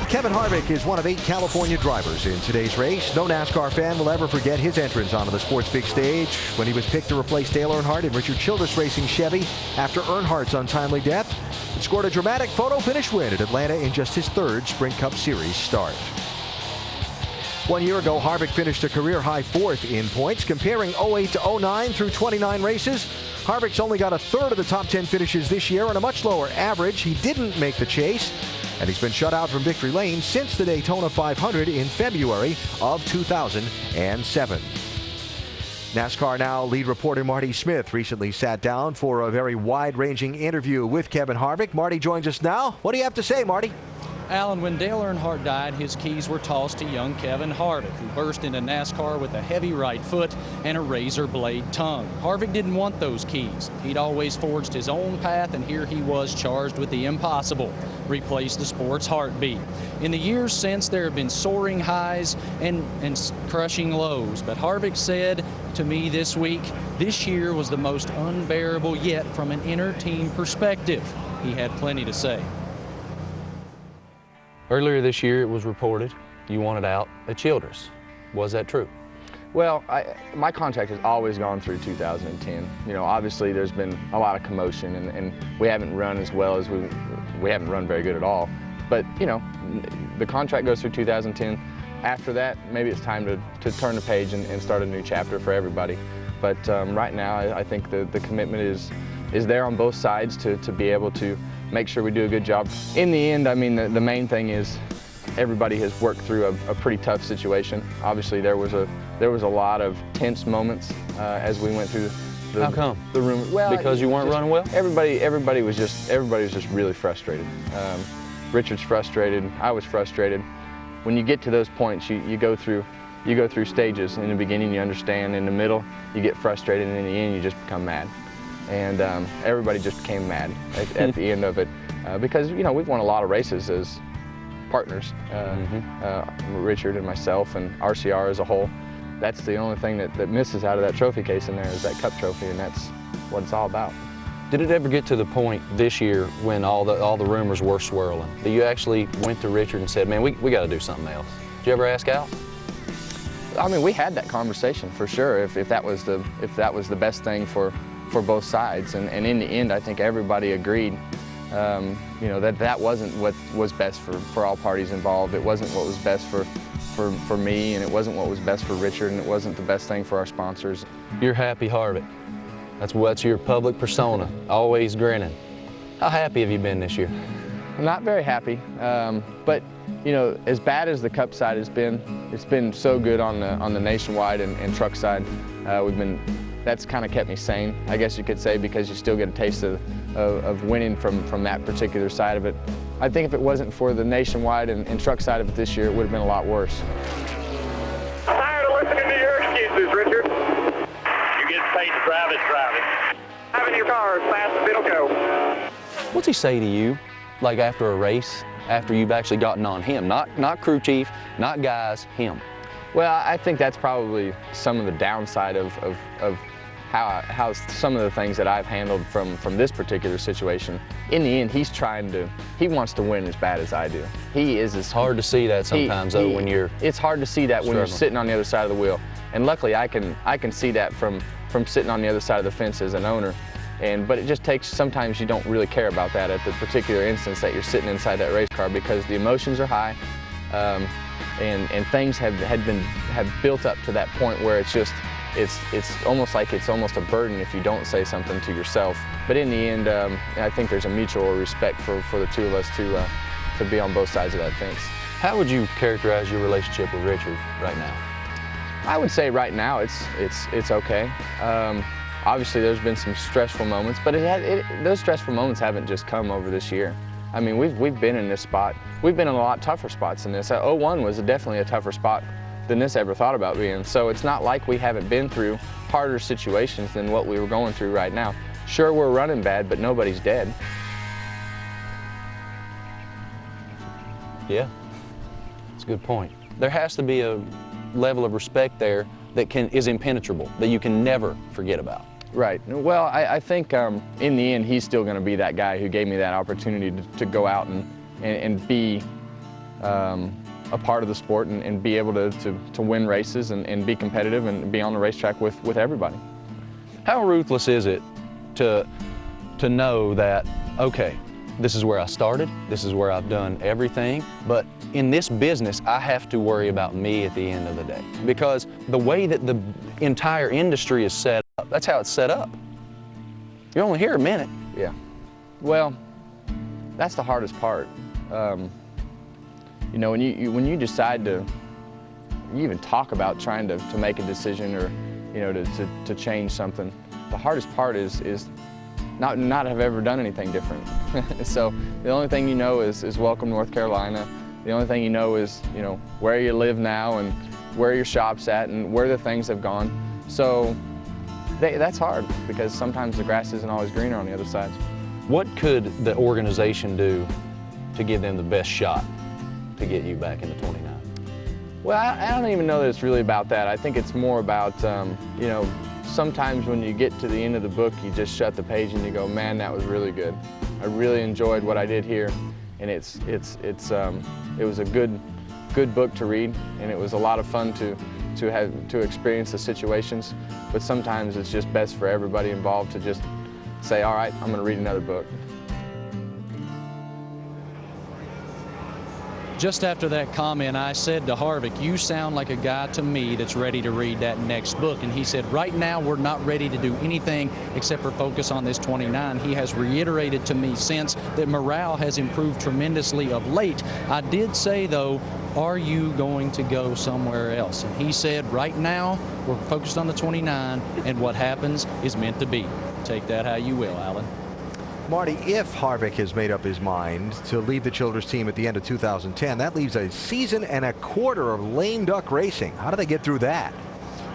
Kevin Harvick is one of 8 California drivers in today's race. No NASCAR fan will ever forget his entrance onto the sport's big stage when he was picked to replace Dale Earnhardt in Richard Childress Racing Chevy after Earnhardt's untimely death. He scored a dramatic photo finish win at Atlanta in just his 3rd Sprint Cup Series start. 1 year ago, Harvick finished a career-high 4th in points. Comparing 08 to 09 through 29 races, Harvick's only got a 1/3 of the top 10 finishes this year and a much lower average. He didn't make the chase, and he's been shut out from victory lane since the Daytona 500 in February of 2007. NASCAR Now lead reporter Marty Smith recently sat down for a very wide-ranging interview with Kevin Harvick. Marty joins us now. What do you have to say, Marty? Alan, when Dale Earnhardt died, his keys were tossed to young Kevin Harvick, who burst into NASCAR with a heavy right foot and a razor blade tongue. Harvick didn't want those keys. He'd always forged his own path, and here he was charged with the impossible: replace the sport's heartbeat. In the years since, there have been soaring highs and crushing lows, but Harvick said to me this week, this year was the most unbearable yet from an inner team perspective. He had plenty to say. Earlier this year, it was reported you wanted out at Childress. Was that true? Well, my contract has always gone through 2010. You know, obviously there's been a lot of commotion, and we haven't run as well as we haven't run very good at all. But, you know, the contract goes through 2010. After that, maybe it's time to turn the page and start a new chapter for everybody. But right now, I think the commitment is there on both sides to be able to make sure we do a good job. In the end, I mean, the main thing is everybody has worked through a pretty tough situation. Obviously, there was a lot of tense moments as we went through the How come? The room. Well, because you weren't running well? Everybody was just really frustrated. Richard's frustrated. I was frustrated. When you get to those points, you go through stages. In the beginning, you understand. In the middle, you get frustrated, and in the end, you just become mad. And everybody just became mad at the end of it because, you know, we've won a lot of races as partners, Richard and myself and RCR as a whole. That's the only thing that misses out of that trophy case in there is that cup trophy, and that's what it's all about. Did it ever get to the point this year when all the rumors were swirling that you actually went to Richard and said, man, we got to do something else? Did you ever ask out? I mean, we had that conversation for sure, if that was the best thing for both sides, and in the end, I think everybody agreed, you know, that wasn't what was best for all parties involved. It wasn't what was best for me, and it wasn't what was best for Richard, and it wasn't the best thing for our sponsors. You're happy, Harvick. That's your public persona, always grinning. How happy have you been this year? I'm not very happy, but you know, as bad as the Cup side has been, it's been so good on the nationwide and truck side. That's kind of kept me sane, I guess you could say, because you still get a taste of winning from that particular side of it. I think if it wasn't for the nationwide and truck side of it this year, it would have been a lot worse. Tired of listening to your excuses, Richard. You get paid to drive it, drive it. Having your car as fast as it'll go. What's he say to you, like after a race, after you've actually gotten on him? Not crew chief, not guys, him. Well, I think that's probably some of the downside of how some of the things that I've handled from this particular situation. In the end, he wants to win as bad as I do. It's hard to see that sometimes, though, when you're It's hard to see that when you're sitting on the other side of the wheel. And luckily, I can see that from sitting on the other side of the fence as an owner. But it just takes, sometimes you don't really care about that at the particular instance that you're sitting inside that race car, because the emotions are high. And things have built up to that point where it's almost like it's almost a burden if you don't say something to yourself. But in the end, I think there's a mutual respect for the two of us to be on both sides of that fence. How would you characterize your relationship with Richard right now? I would say right now it's okay. Obviously, there's been some stressful moments, but those stressful moments haven't just come over this year. I mean, we've been in this spot. We've been in a lot tougher spots than this. 01 was definitely a tougher spot than this ever thought about being. So it's not like we haven't been through harder situations than what we were going through right now. Sure, we're running bad, but nobody's dead. Yeah, that's a good point. There has to be a level of respect there that is impenetrable, that you can never forget about. Right. Well, I think in the end, he's still going to be that guy who gave me that opportunity to go out and be a part of the sport and be able to win races and be competitive and be on the racetrack with everybody. How ruthless is it to know that, okay, this is where I started, this is where I've done everything, but in this business, I have to worry about me at the end of the day. Because the way that the entire industry is set up, that's how it's set up. You're only here a minute. Yeah. Well, that's the hardest part. You know, when you decide to, you even talk about trying to make a decision or, you know, to change something, the hardest part is not have ever done anything different. So the only thing you know is welcome North Carolina. The only thing you know is, you know, where you live now and where your shop's at and where the things have gone. So that's hard because sometimes the grass isn't always greener on the other side. What could the organization do to give them the best shot to get you back into 29? Well, I don't even know that it's really about that. I think it's more about, you know, sometimes when you get to the end of the book, you just shut the page and you go, man, that was really good. I really enjoyed what I did here, and it was a good book to read, and it was a lot of fun to experience the situations. But sometimes it's just best for everybody involved to just say, all right, I'm going to read another book. Just after that comment, I said to Harvick, you sound like a guy to me that's ready to read that next book. And he said, right now we're not ready to do anything except for focus on this 29. He has reiterated to me since that morale has improved tremendously of late. I did say, though, are you going to go somewhere else? And he said, right now we're focused on the 29, and what happens is meant to be. Take that how you will, Alan. Marty, if Harvick has made up his mind to leave the Childress team at the end of 2010, that leaves a season and a quarter of lame duck racing. How do they get through that?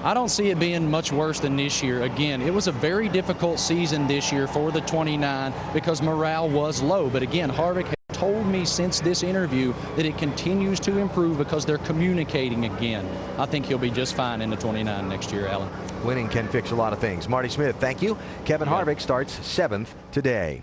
I don't see it being much worse than this year. Again, it was a very difficult season this year for the 29 because morale was low. But again, Harvick has told me since this interview that it continues to improve because they're communicating again. I think he'll be just fine in the 29 next year, Alan. Winning can fix a lot of things. Marty Smith, thank you. Kevin Harvick starts 7th today.